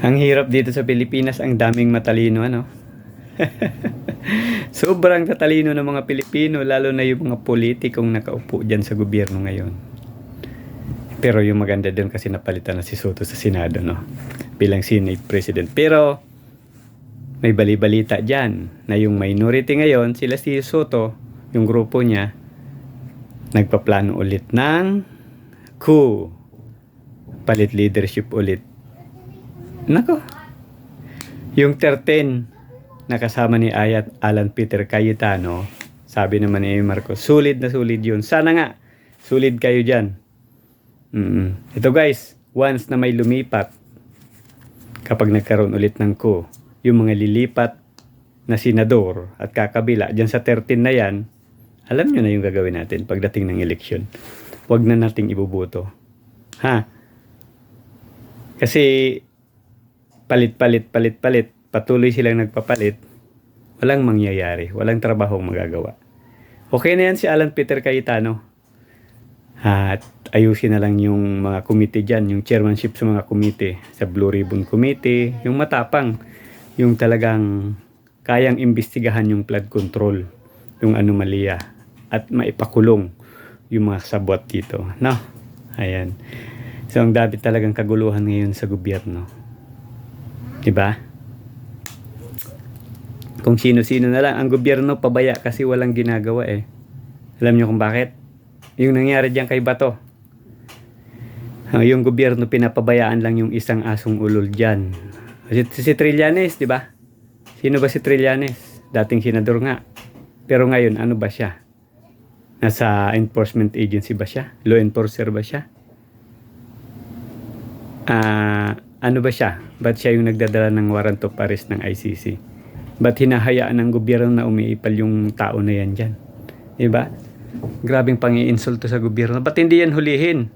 Ang hirap dito sa Pilipinas, ang daming matalino, ano? Sobrang tatalino ng mga Pilipino, lalo na yung mga politikong nakaupo dyan sa gobyerno ngayon. Pero yung maganda din kasi napalitan na si Soto sa Senado, no? Bilang Senate President. Pero may bali-balita dyan na yung minority ngayon, sila si Soto, yung grupo niya, nagpaplano ulit ng coup. Palit leadership ulit. Nako, yung 13 na kasama ni Alan Peter Cayetano, sabi naman ni Marcos, solid na solid yun. Sana nga, solid kayo dyan. Ito guys, once na may lumipat, kapag nagkaroon ulit ng coup, yung mga lilipat na senador at kakabila, dyan sa 13 na yan, alam nyo na yung gagawin natin pagdating ng eleksyon. Huwag na nating ibuboto. Ha? Kasi palit, patuloy silang nagpapalit, walang mangyayari, walang trabahong magagawa. Okay na yan si Alan Peter Cayetano. At ayusin na lang yung mga committee dyan, yung chairmanship sa mga committee, sa Blue Ribbon Committee, yung matapang, yung talagang kayang imbestigahan yung flood control, yung anomalya, at maipakulong yung mga sabwat dito. No? Ayan. So, ang dami talagang kaguluhan ngayon sa gobyerno. Diba? Kung sino-sino na lang. Ang gobyerno pabaya kasi walang ginagawa eh. Alam nyo kung bakit? Yung nangyari dyan kay Bato. Yung gobyerno pinapabayaan lang yung isang asong ulol dyan. Si Trillanes, diba? Sino ba si Trillanes? Dating senador nga. Pero ngayon, ano ba siya? Nasa enforcement agency ba siya? Law enforcer ba siya? Ano ba siya? Ba't siya yung nagdadala ng warrant of arrest ng ICC? Ba't hinahayaan ng gobyerno na umiipal yung tao na yan dyan? Diba? Grabing pang-iinsulto sa gobyerno. Ba't hindi yan hulihin?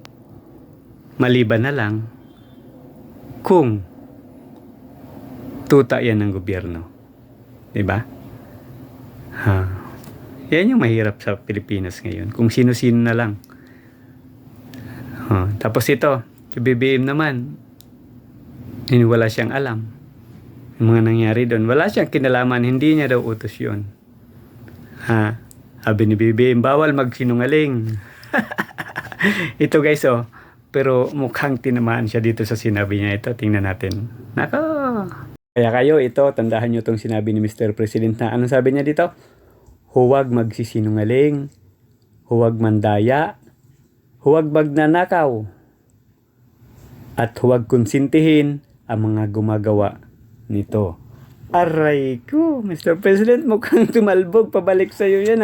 Maliban na lang kung tuta yan ng gobyerno. Diba? Yan yung mahirap sa Pilipinas ngayon. Kung sino-sino na lang. Tapos ito, si BBM naman, wala siyang alam. Yung mga nangyari doon, wala siyang kinalaman, hindi niya daw utos yun. Sabi ni BBM, bawal magsinungaling. Ito guys, pero mukhang tinamaan siya dito sa sinabi niya ito. Tingnan natin. Nako! Kaya kayo, ito, tandahan nyo itong sinabi ni Mr. President na, anong sabi niya dito? Huwag magsisinungaling, huwag mandaya, huwag magnanakaw, at huwag konsintihin ang mga gumagawa nito. Aray ko, Mr. President, mukhang tumalbog. Pabalik sa'yo yan